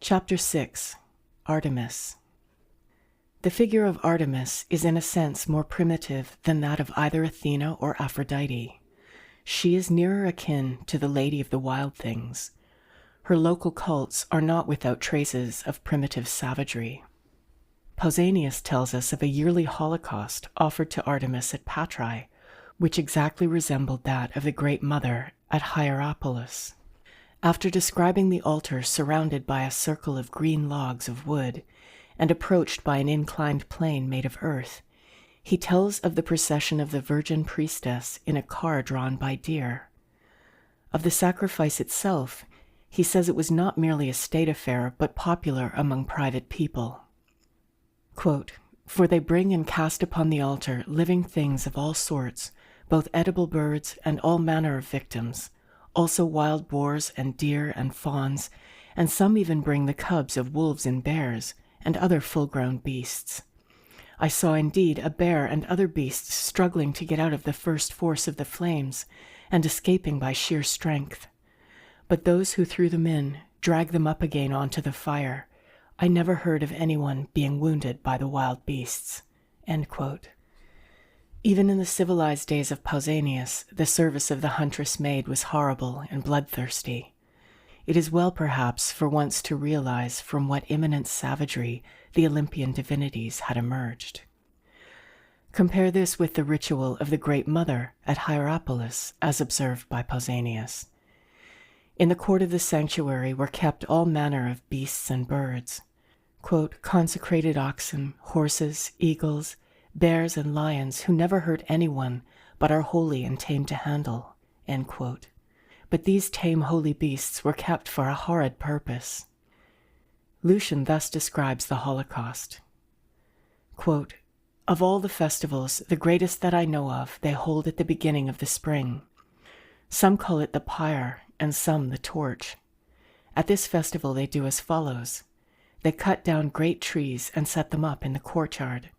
Chapter 6. Artemis. The figure of Artemis is in a sense more primitive than that of either Athena or Aphrodite. She is nearer akin to the Lady of the Wild Things. Her local cults are not without traces of primitive savagery. Pausanias tells us of a yearly holocaust offered to Artemis at Patrae, which exactly resembled that of the Great Mother at Hierapolis. After describing the altar surrounded by a circle of green logs of wood and approached by an inclined plane made of earth, he tells of the procession of the virgin priestess in a car drawn by deer. Of the sacrifice itself, he says it was not merely a state affair but popular among private people. Quote, "For they bring and cast upon the altar living things of all sorts, both edible birds and all manner of victims, also wild boars and deer and fawns, and some even bring the cubs of wolves and bears, and other full-grown beasts. I saw indeed a bear and other beasts struggling to get out of the first force of the flames, and escaping by sheer strength. But those who threw them in dragged them up again onto the fire. I never heard of anyone being wounded by the wild beasts." End quote. Even in the civilized days of Pausanias, the service of the huntress maid was horrible and bloodthirsty. It is well, perhaps, for once to realize from what imminent savagery the Olympian divinities had emerged. Compare this with the ritual of the Great Mother at Hierapolis, as observed by Pausanias. In the court of the sanctuary were kept all manner of beasts and birds, quote, "consecrated oxen, horses, eagles, bears and lions who never hurt anyone but are holy and tame to handle." End quote. But these tame holy beasts were kept for a horrid purpose. Lucian thus describes the Holocaust. Quote, "Of all the festivals, the greatest that I know of they hold at the beginning of the spring. Some call it the pyre, and some the torch. At this festival they do as follows. They cut down great trees and set them up in the courtyard.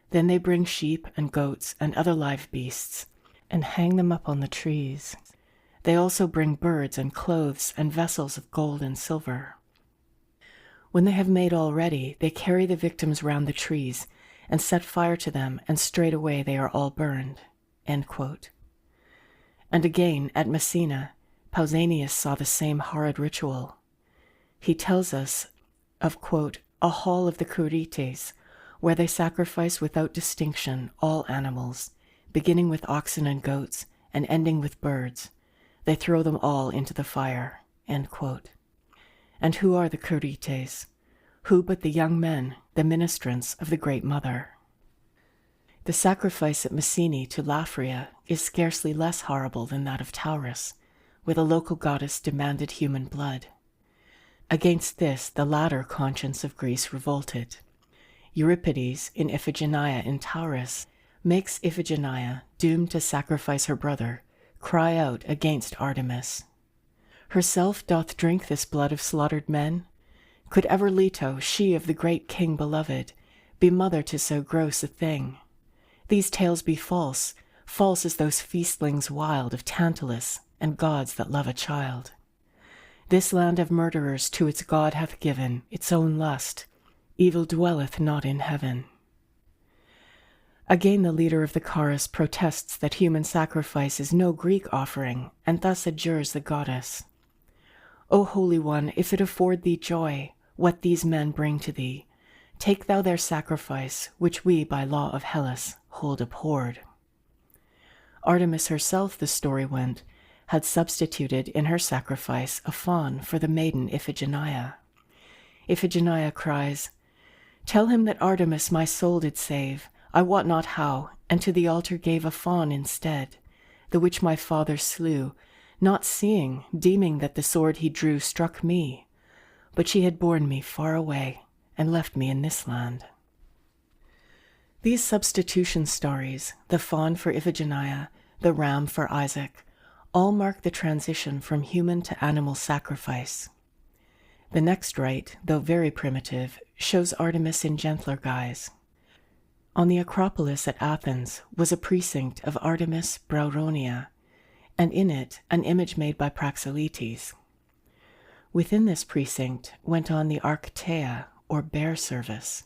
Then they bring sheep and goats and other live beasts and hang them up on the trees. They also bring birds and clothes and vessels of gold and silver. When they have made all ready, they carry the victims round the trees and set fire to them, and straightway they are all burned." End quote. And again, at Messina, Pausanias saw the same horrid ritual. He tells us of, quote, "a hall of the Curites, where they sacrifice without distinction all animals, beginning with oxen and goats, and ending with birds. They throw them all into the fire." End quote. And who are the Curites? Who but the young men, the ministrants of the Great Mother? The sacrifice at Messini to Laphria is scarcely less horrible than that of Taurus, where the local goddess demanded human blood. Against this, the latter conscience of Greece revolted. Euripides, in Iphigenia in Taurus, makes Iphigenia, doomed to sacrifice her brother, cry out against Artemis. "Herself doth drink this blood of slaughtered men? Could ever Leto, she of the great king beloved, be mother to so gross a thing? These tales be false, false as those feastlings wild of Tantalus and gods that love a child. This land of murderers to its god hath given its own lust. Evil dwelleth not in heaven." Again, the leader of the chorus protests that human sacrifice is no Greek offering, and thus adjures the goddess. "O Holy One, if it afford thee joy, what these men bring to thee, take thou their sacrifice, which we by law of Hellas hold abhorred." Artemis herself, the story went, had substituted in her sacrifice a fawn for the maiden Iphigenia. Iphigenia cries, "Tell him that Artemis my soul did save, I wot not how, and to the altar gave a fawn instead, the which my father slew, not seeing, deeming that the sword he drew struck me. But she had borne me far away, and left me in this land." These substitution stories, the fawn for Iphigenia, the ram for Isaac, all mark the transition from human to animal sacrifice. The next rite, though very primitive, shows Artemis in gentler guise. On the Acropolis at Athens was a precinct of Artemis Brauronia, and in it an image made by Praxiteles. Within this precinct went on the Arctea, or bear service.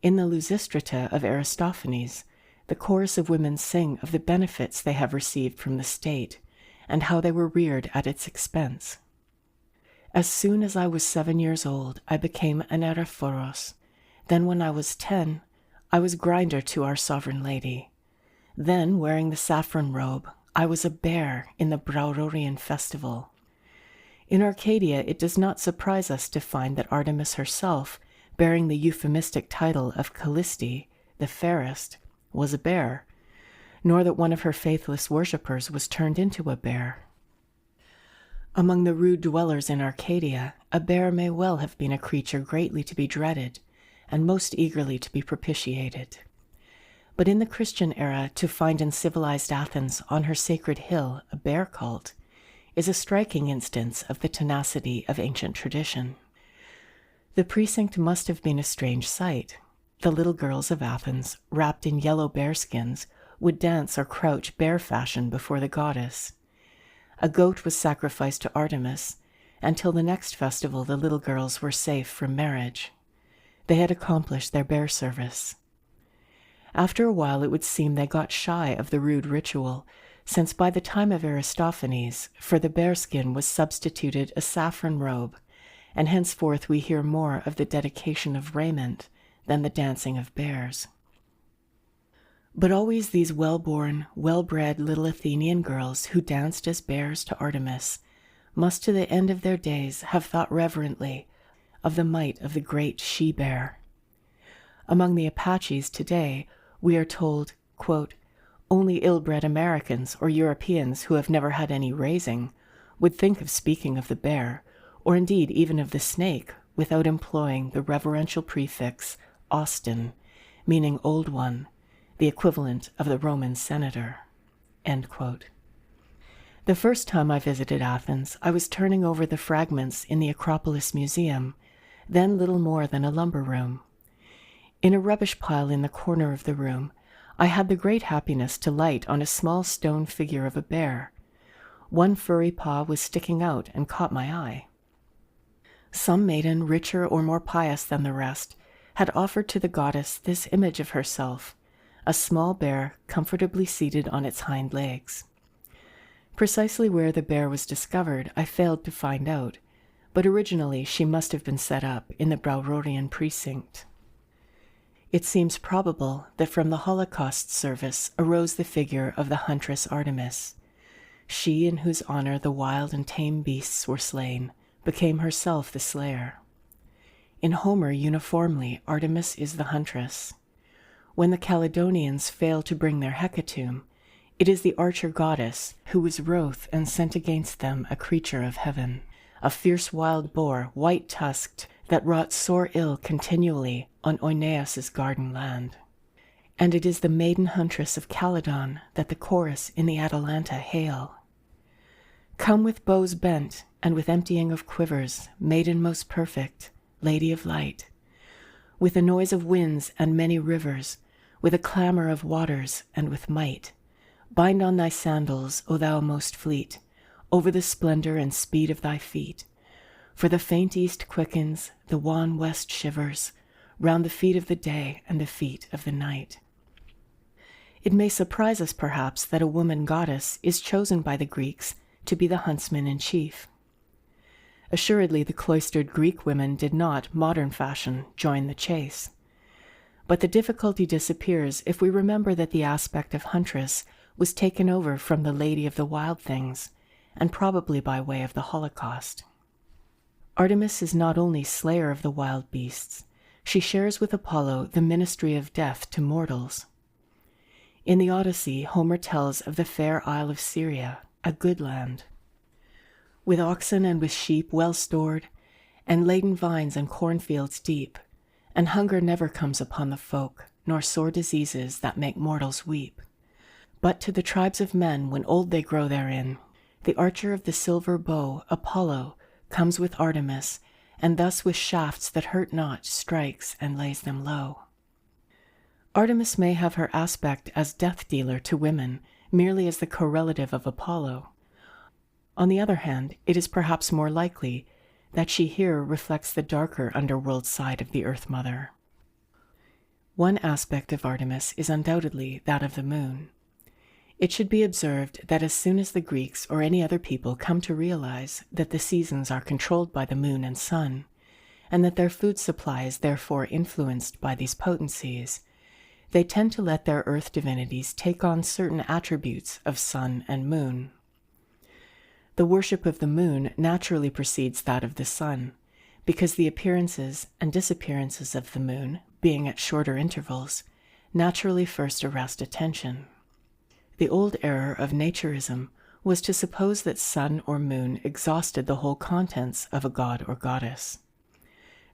In the Lysistrata of Aristophanes, the chorus of women sing of the benefits they have received from the state, and how they were reared at its expense. As soon as I was 7 years old, I became an erephoros. Then when I was 10, I was grinder to our sovereign lady. Then, wearing the saffron robe, I was a bear in the Braurorian festival. In Arcadia, it does not surprise us to find that Artemis herself, bearing the euphemistic title of Callisti, the fairest, was a bear, nor that one of her faithless worshippers was turned into a bear. Among the rude dwellers in Arcadia, a bear may well have been a creature greatly to be dreaded, and most eagerly to be propitiated. But in the Christian era, to find in civilized Athens on her sacred hill a bear cult is a striking instance of the tenacity of ancient tradition. The precinct must have been a strange sight. The little girls of Athens, wrapped in yellow bearskins, would dance or crouch bear fashion before the goddess. A goat was sacrificed to Artemis, and till the next festival the little girls were safe from marriage. They had accomplished their bear service. After a while it would seem they got shy of the rude ritual, since by the time of Aristophanes, for the bearskin was substituted a saffron robe, and henceforth we hear more of the dedication of raiment than the dancing of bears. But always these well-born, well-bred little Athenian girls who danced as bears to Artemis must to the end of their days have thought reverently of the might of the great she-bear. Among the Apaches today, we are told, quote, only ill-bred Americans or Europeans who have never had any raising would think of speaking of the bear, or indeed even of the snake, without employing the reverential prefix Austin, meaning old one, the equivalent of the Roman senator. End quote. The first time I visited Athens, I was turning over the fragments in the Acropolis Museum, then little more than a lumber room. In a rubbish pile in the corner of the room, I had the great happiness to light on a small stone figure of a bear. One furry paw was sticking out and caught my eye. Some maiden, richer or more pious than the rest, had offered to the goddess this image of herself, a small bear comfortably seated on its hind legs. Precisely where the bear was discovered I failed to find out, but originally she must have been set up in the Braurorian precinct. It seems probable that from the Holocaust service arose the figure of the huntress Artemis. She, in whose honor the wild and tame beasts were slain, became herself the slayer. In Homer, uniformly, Artemis is the huntress. When the Caledonians fail to bring their hecatomb, it is the archer goddess who was wroth and sent against them a creature of heaven, a fierce wild boar, white-tusked, that wrought sore ill continually on Oeneus' garden land. And it is the maiden huntress of Calydon that the chorus in the Atalanta hail. Come with bows bent, and with emptying of quivers, maiden most perfect, lady of light, with a noise of winds and many rivers, with a clamor of waters and with might. Bind on thy sandals, O thou most fleet, over the splendor and speed of thy feet. For the faint east quickens, the wan west shivers, round the feet of the day and the feet of the night. It may surprise us perhaps that a woman goddess is chosen by the Greeks to be the huntsman in chief. Assuredly the cloistered Greek women did not, modern fashion, join the chase. But the difficulty disappears if we remember that the aspect of huntress was taken over from the Lady of the Wild Things, and probably by way of the Holocaust. Artemis is not only slayer of the wild beasts, she shares with Apollo the ministry of death to mortals. In the Odyssey, Homer tells of the fair isle of Syria, a good land, with oxen and with sheep well stored, and laden vines and cornfields deep, and hunger never comes upon the folk, nor sore diseases that make mortals weep. But to the tribes of men, when old they grow therein, the archer of the silver bow, Apollo, comes with Artemis, and thus with shafts that hurt not strikes and lays them low. Artemis may have her aspect as death-dealer to women, merely as the correlative of Apollo. On the other hand, it is perhaps more likely that she here reflects the darker underworld side of the Earth Mother. One aspect of Artemis is undoubtedly that of the moon. It should be observed that as soon as the Greeks or any other people come to realize that the seasons are controlled by the moon and sun, and that their food supply is therefore influenced by these potencies, they tend to let their earth divinities take on certain attributes of sun and moon. The worship of the moon naturally precedes that of the sun, because the appearances and disappearances of the moon, being at shorter intervals, naturally first arrest attention. The old error of naturism was to suppose that sun or moon exhausted the whole contents of a god or goddess.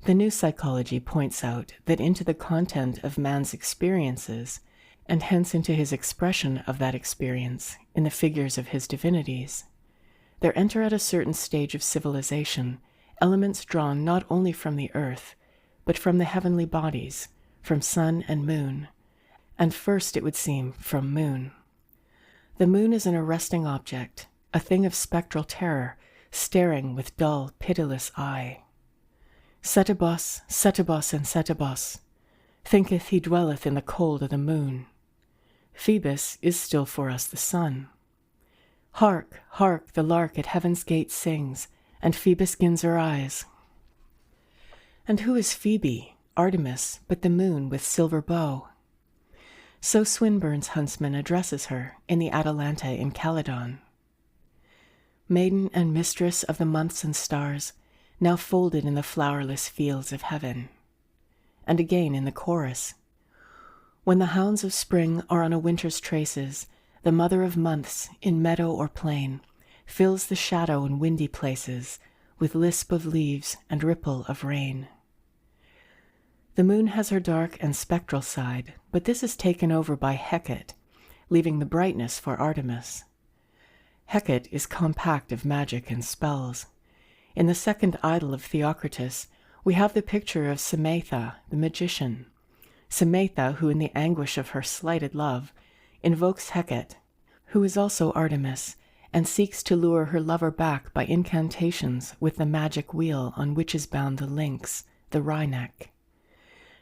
The new psychology points out that into the content of man's experiences, and hence into his expression of that experience in the figures of his divinities, there enter at a certain stage of civilization elements drawn not only from the earth, but from the heavenly bodies, from sun and moon, and first, it would seem, from moon. The moon is an arresting object, a thing of spectral terror, staring with dull, pitiless eye. Setebos, Setebos, and Setebos, thinketh he dwelleth in the cold of the moon. Phoebus is still for us the sun. Hark, hark, the lark at heaven's gate sings, and Phoebus gins her eyes. And who is Phoebe, Artemis, but the moon with silver bow? So Swinburne's huntsman addresses her in the Atalanta in Calydon. Maiden and mistress of the months and stars, now folded in the flowerless fields of heaven. And again in the chorus, when the hounds of spring are on a winter's traces, the mother of months, in meadow or plain, fills the shadow in windy places with lisp of leaves and ripple of rain. The moon has her dark and spectral side, but this is taken over by Hecate, leaving the brightness for Artemis. Hecate is compact of magic and spells. In the second idol of Theocritus, we have the picture of Samatha, the magician. Samatha, who in the anguish of her slighted love, invokes Hecate, who is also Artemis, and seeks to lure her lover back by incantations with the magic wheel on which is bound the lynx, the wryneck.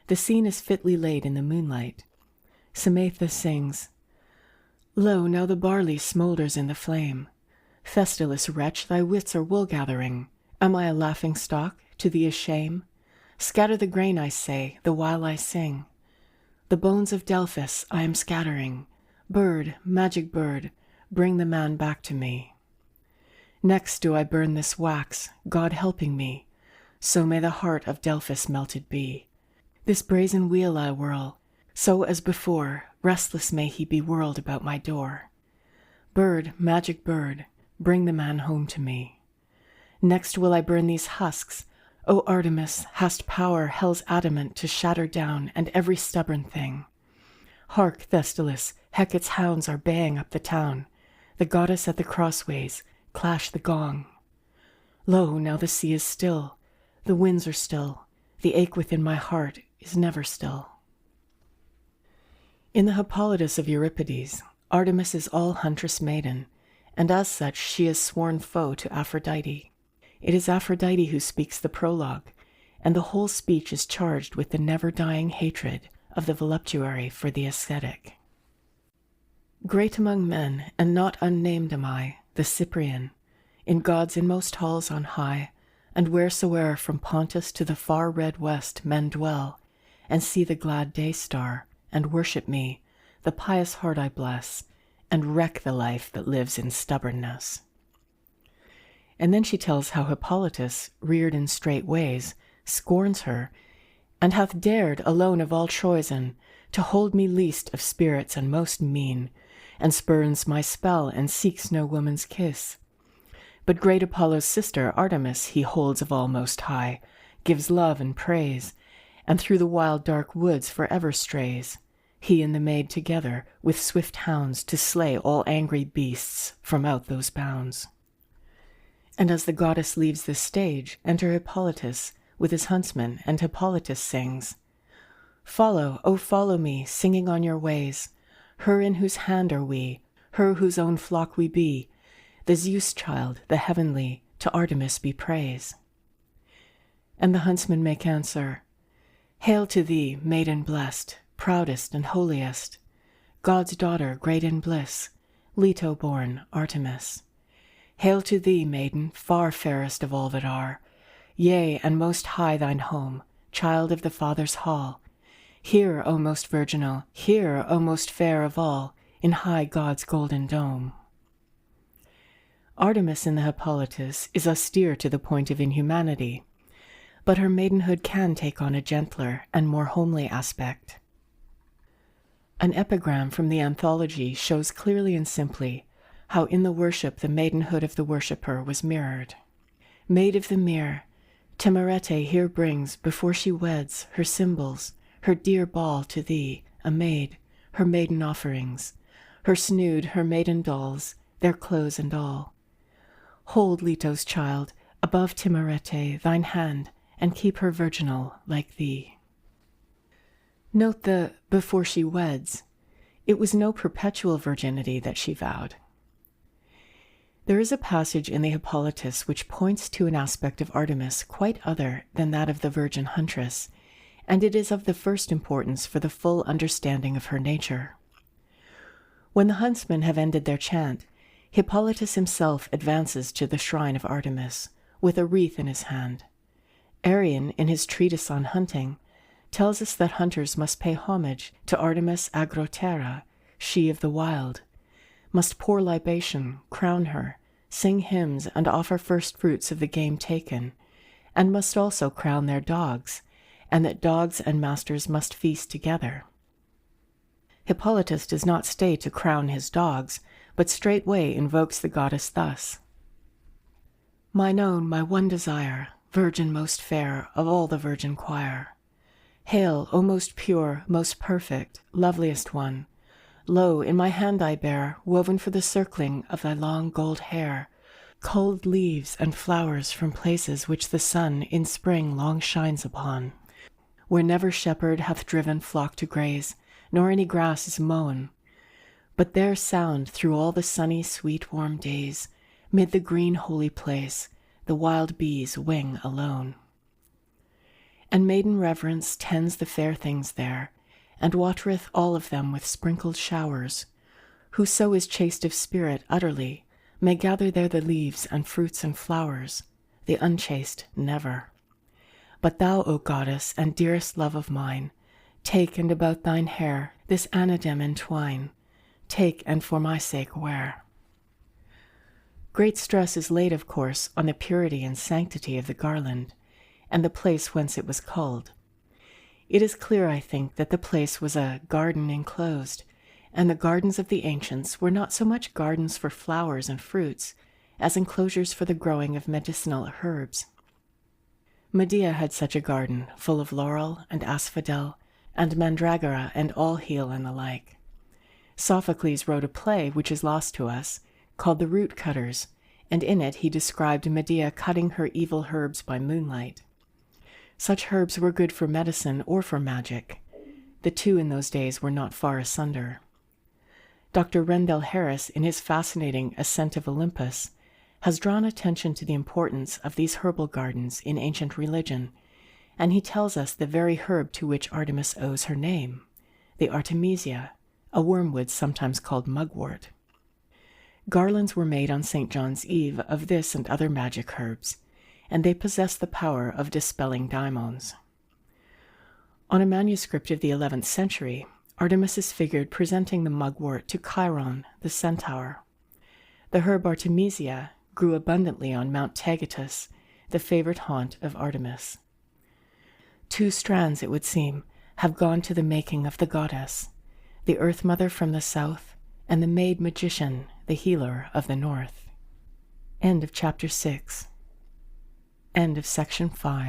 The scene is fitly laid in the moonlight. Samatha sings, "Lo, now the barley smoulders in the flame. Thestylus wretch, thy wits are wool-gathering. Am I a laughing stock, to thee a shame? Scatter the grain, I say, the while I sing. The bones of Delphus I am scattering. Bird, magic bird, bring the man back to me. Next do I burn this wax, God helping me. So may the heart of Delphus melted be. This brazen wheel I whirl, so as before, restless may he be whirled about my door. Bird, magic bird, bring the man home to me. Next will I burn these husks. O Artemis, hast power hell's adamant to shatter down and every stubborn thing. Hark, Thestylus, Hecate's hounds are baying up the town. The goddess at the crossways, clash the gong. Lo, now the sea is still, the winds are still, the ache within my heart is never still." In the Hippolytus of Euripides, Artemis is all huntress maiden, and as such she is sworn foe to Aphrodite. It is Aphrodite who speaks the prologue, and the whole speech is charged with the never-dying hatred of the voluptuary for the ascetic. Great among men, and not unnamed am I, the Cyprian, in God's inmost halls on high, and wheresoe'er from Pontus to the far red west men dwell, and see the glad day-star, and worship me, the pious heart I bless, and wreck the life that lives in stubbornness. And then she tells how Hippolytus, reared in straight ways, scorns her, and hath dared, alone of all Troyzen, to hold me least of spirits and most mean, and spurns my spell and seeks no woman's kiss. But great Apollo's sister Artemis he holds of all most high, gives love and praise, and through the wild dark woods forever strays, he and the maid together with swift hounds to slay all angry beasts from out those bounds. And as the goddess leaves the stage, enter Hippolytus with his huntsman, and Hippolytus sings, "Follow, O follow me, singing on your ways, her in whose hand are we, her whose own flock we be, the Zeus child, the heavenly, to Artemis be praise." And the huntsmen make answer, Hail to thee, maiden blessed, proudest and holiest, God's daughter, great in bliss, Leto-born Artemis. Hail to thee, maiden, far fairest of all that are, yea, and most high thine home, child of the Father's hall. Here, O most virginal, here, O most fair of all, in high God's golden dome. Artemis in the Hippolytus is austere to the point of inhumanity, but her maidenhood can take on a gentler and more homely aspect. An epigram from the anthology shows clearly and simply how in the worship the maidenhood of the worshipper was mirrored. Maid of the mere, Timarete here brings, before she weds, her symbols, her dear ball to thee, a maid, her maiden offerings, her snood, her maiden dolls, their clothes and all. Hold, Leto's child, above Timarete thine hand, and keep her virginal like thee. Note the before she weds. It was no perpetual virginity that she vowed. There is a passage in the Hippolytus which points to an aspect of Artemis quite other than that of the virgin huntress, and it is of the first importance for the full understanding of her nature. When the huntsmen have ended their chant, Hippolytus himself advances to the shrine of Artemis, with a wreath in his hand. Arrian, in his treatise on hunting, tells us that hunters must pay homage to Artemis Agroterra, she of the wild, must pour libation, crown her, sing hymns, and offer first fruits of the game taken, and must also crown their dogs, and that dogs and masters must feast together. Hippolytus does not stay to crown his dogs, but straightway invokes the goddess thus: Mine own, my one desire, virgin most fair of all the virgin choir. Hail, O most pure, most perfect, loveliest one. Lo, in my hand I bear, woven for the circling of thy long gold hair, culled leaves and flowers from places which the sun in spring long shines upon, where never shepherd hath driven flock to graze, nor any grass is mown, but there sound through all the sunny sweet warm days, mid the green holy place, the wild bees wing alone. And maiden reverence tends the fair things there, and watereth all of them with sprinkled showers. Whoso is chaste of spirit utterly may gather there the leaves and fruits and flowers, the unchaste never. But thou, O goddess, and dearest love of mine, take and about thine hair this anadem entwine, take and for my sake wear. Great stress is laid, of course, on the purity and sanctity of the garland, and the place whence it was culled. It is clear, I think, that the place was a garden enclosed, and the gardens of the ancients were not so much gardens for flowers and fruits as enclosures for the growing of medicinal herbs. Medea had such a garden, full of laurel and asphodel and mandragora and all heal and the like. Sophocles wrote a play which is lost to us, called The Root Cutters, and in it he described Medea cutting her evil herbs by moonlight. Such herbs were good for medicine or for magic. The two in those days were not far asunder. Dr. Rendell Harris, in his fascinating Ascent of Olympus, has drawn attention to the importance of these herbal gardens in ancient religion, and he tells us the very herb to which Artemis owes her name, the Artemisia, a wormwood sometimes called mugwort. Garlands were made on St. John's Eve of this and other magic herbs, and they possess the power of dispelling daimons. On a manuscript of the 11th century, Artemis is figured presenting the mugwort to Chiron, the centaur. The herb Artemisia grew abundantly on Mount Taygetus, the favorite haunt of Artemis. 2 strands, it would seem, have gone to the making of the goddess, the Earth Mother from the south, and the maid magician, the healer of the north. End of chapter 6. End of section 5.